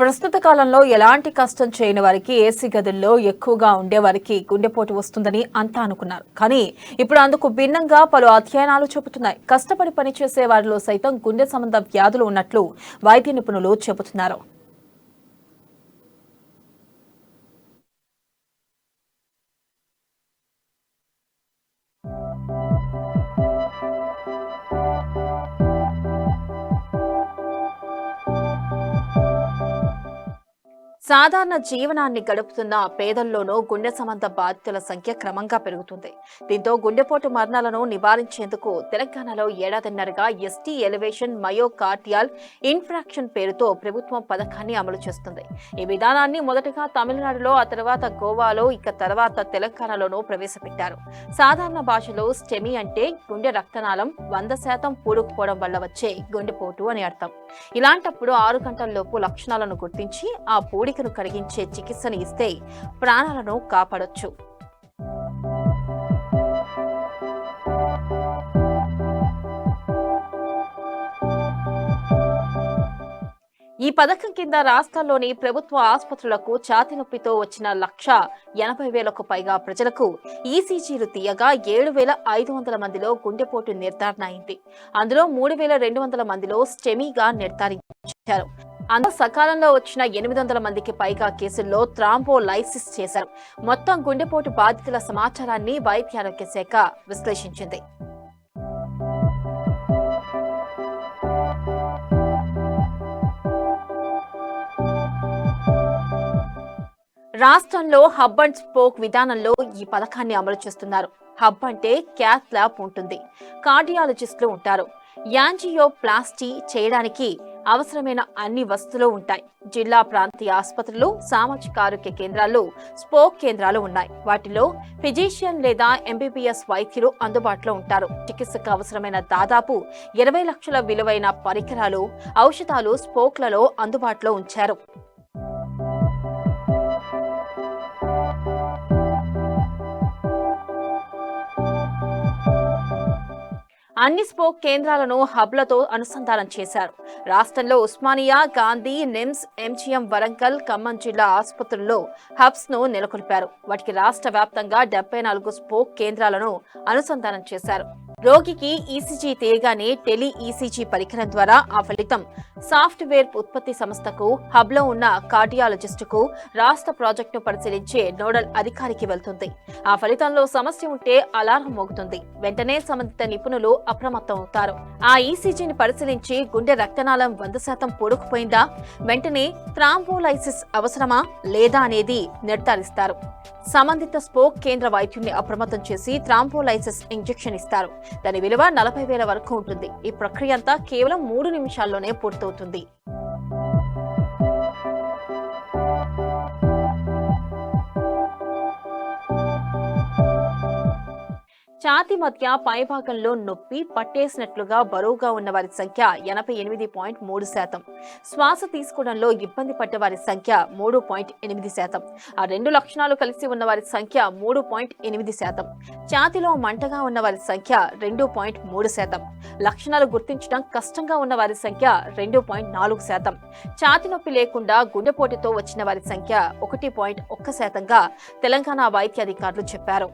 ప్రస్తుత కాలంలో ఎలాంటి కష్టం చేయని వారికి ఏసీ గదుల్లో ఎక్కువగా ఉండేవారికి గుండెపోటు వస్తుందని అంతా అనుకున్నారు. కానీ ఇప్పుడు అందుకు భిన్నంగా పలు అధ్యయనాలు చెబుతున్నాయి. కష్టపడి పనిచేసే వారిలో సైతం గుండె సంబంధ వ్యాధులు ఉన్నట్లు వైద్య నిపుణులు చెబుతున్నారు. సాధారణ జీవనాన్ని గడుపుతున్న పేదల్లోనూ గుండె సంబంధ బాధితుల సంఖ్య క్రమంగా పెరుగుతుంది. దీంతో గుండెపోటు మరణాలను నివారించేందుకు తెలంగాణలో ఏడాదిన్నరగా ఎస్టీ ఎలివేషన్ మయోకార్డియల్ ఇన్ఫ్రాక్షన్ పేరుతో ప్రభుత్వం పథకాన్ని అమలు చేస్తుంది. ఈ విధానాన్ని మొదటగా తమిళనాడులో, ఆ తర్వాత గోవాలో, ఇక తర్వాత తెలంగాణలోనూ ప్రవేశపెట్టారు. సాధారణ భాషలో స్టెమీ అంటే గుండె రక్తనాళం 100% పూడుకుపోవడం వల్ల వచ్చే గుండెపోటు అని అర్థం. ఇలాంటప్పుడు 6 గంటల్లోపు లక్షణాలను గుర్తించి ఆ పూడికను కరిగించే చికిత్సను ఇస్తే ప్రాణాలను కాపాడొచ్చు. ఈ పథకం కింద రాష్ట్రాల్లోని ప్రభుత్వ ఆసుపత్రులకు ఛాతీ నొప్పితో వచ్చిన 1,80,000కు పైగా ప్రజలకు ఈసీజీలు తీయగా 7,500 మందిలో గుండెపోటు నిర్ధారణ అయింది. అందులో 3,200 మందిలో స్టెమీగా నిర్ధారించారు. అందులో సకాలంలో వచ్చిన 800 మందికి పైగా కేసుల్లో థ్రాంబోలైసిస్ చేశారు. మొత్తం గుండెపోటు బాధితుల సమాచారాన్ని వైద్య ఆరోగ్య శాఖ విశ్లేషించింది. రాష్ట్రంలో హబ్ అండ్ స్పోక్ విధానంలో ఈ పథకాన్ని అమలు చేస్తున్నారు. హబ్ అంటే క్యాత్ ల్యాబ్ ఉంటుంది, కార్డియాలజిస్టులు ఉంటారు. యాంజియోప్లాస్టీ చేయడానికి అవసరమైన అన్ని వసతులు ఉంటాయి. జిల్లా ప్రాంతీయ ఆసుపత్రులు, సామాజిక ఆరోగ్య కేంద్రాల్లో స్పోక్ కేంద్రాలు ఉన్నాయి. వాటిలో ఫిజిషియన్ లేదా ఎంబీబీఎస్ వైద్యులు అందుబాటులో ఉంటారు. చికిత్సకు అవసరమైన దాదాపు 20 లక్షల విలువైన పరికరాలు, ఔషధాలు స్పోక్లలో అందుబాటులో ఉంచారు. అన్ని స్పోక్ కేంద్రాలను హబ్లతో అనుసంధానం చేశారు. రాష్ట్రంలో ఉస్మానియా, గాంధీ, నిమ్స్, ఎంజీఎం, వరంగల్, ఖమ్మం జిల్లా ఆసుపత్రుల్లో హబ్స్ ను నెలకొల్పారు. వాటికి రాష్ట్ర వ్యాప్తంగా 74 స్పోక్ కేంద్రాలను అనుసంధానం చేశారు. రోగికి ఈసీజీ తీయగానే టెలి ఈసీజీ పరికరం ద్వారా ఆ ఫలితం సాఫ్ట్వేర్ ఉత్పత్తి సంస్థకు, హబ్లో ఉన్న కార్డియాలజిస్టుకు, రాష్ట్ర ప్రాజెక్టును పరిశీలించే నోడల్ అధికారికి వెళ్తుంది. ఆ ఫలితంలో సమస్య ఉంటే అలారం మోగుతుంది. వెంటనే సంబంధిత నిపుణులు అప్రమత్తం అవుతారు. ఆ ఈసీజీని పరిశీలించి గుండె రక్తనాళం 100% పూడుకుపోయిందా, వెంటనే థ్రాంబోలైసిస్ అవసరమా లేదా అనేది నిర్ధారిస్తారు. సంబంధిత స్పోక్ కేంద్ర వైద్యుని అప్రమత్తం చేసి థ్రాంబోలైసిస్ ఇంజెక్షన్ ఇస్తారు. దాని విలువ 40,000 వరకు ఉంటుంది. ఈ ప్రక్రియ అంతా కేవలం 3 నిమిషాల్లోనే పూర్తవుతుంది. ఛాతీ మధ్య పైభాగంలో నొప్పి పట్టేసినట్లుగా బరువుగా ఉన్న వారి సంఖ్య 88.3%. శ్వాస తీసుకోవడంలో ఇబ్బంది పడ్డ వారి సంఖ్య 3.8%. ఆ రెండు లక్షణాలు కలిసి ఉన్న వారి సంఖ్య 3.8%. ఛాతీలో మంటగా ఉన్న వారి సంఖ్య 2.3%. లక్షణాలు గుర్తించడం కష్టంగా ఉన్న వారి సంఖ్య 2.4%. ఛాతీ నొప్పి లేకుండా గుండెపోటుతో వచ్చిన వారి సంఖ్య 1.1%గా తెలంగాణ వైద్య అధికారులు చెప్పారు.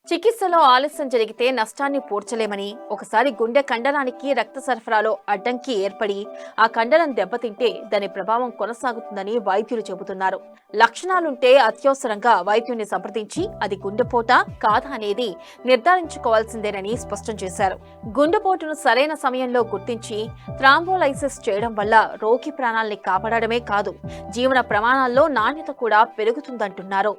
చికిత్సలో ఆలస్యం జరిగితే నష్టాన్ని పూడ్చలేమని, ఒకసారి గుండె కండరానికి రక్త సరఫరాలో అడ్డంకి ఏర్పడి ఆ కండరం దెబ్బతింటే దాని ప్రభావం కొనసాగుతుందని వైద్యులు చెబుతున్నారు. లక్షణాలుంటే అత్యవసరంగా వైద్యుని సంప్రదించి అది గుండెపోటా కాదా అనేది నిర్ధారించుకోవాల్సిందేనని స్పష్టం చేశారు. గుండెపోటును సరైన సమయంలో గుర్తించి థ్రాంబోలైసిస్ చేయడం వల్ల రోగి ప్రాణాల్ని కాపాడడమే కాదు, జీవన ప్రమాణాల్లో నాణ్యత కూడా పెరుగుతుందంటున్నారు.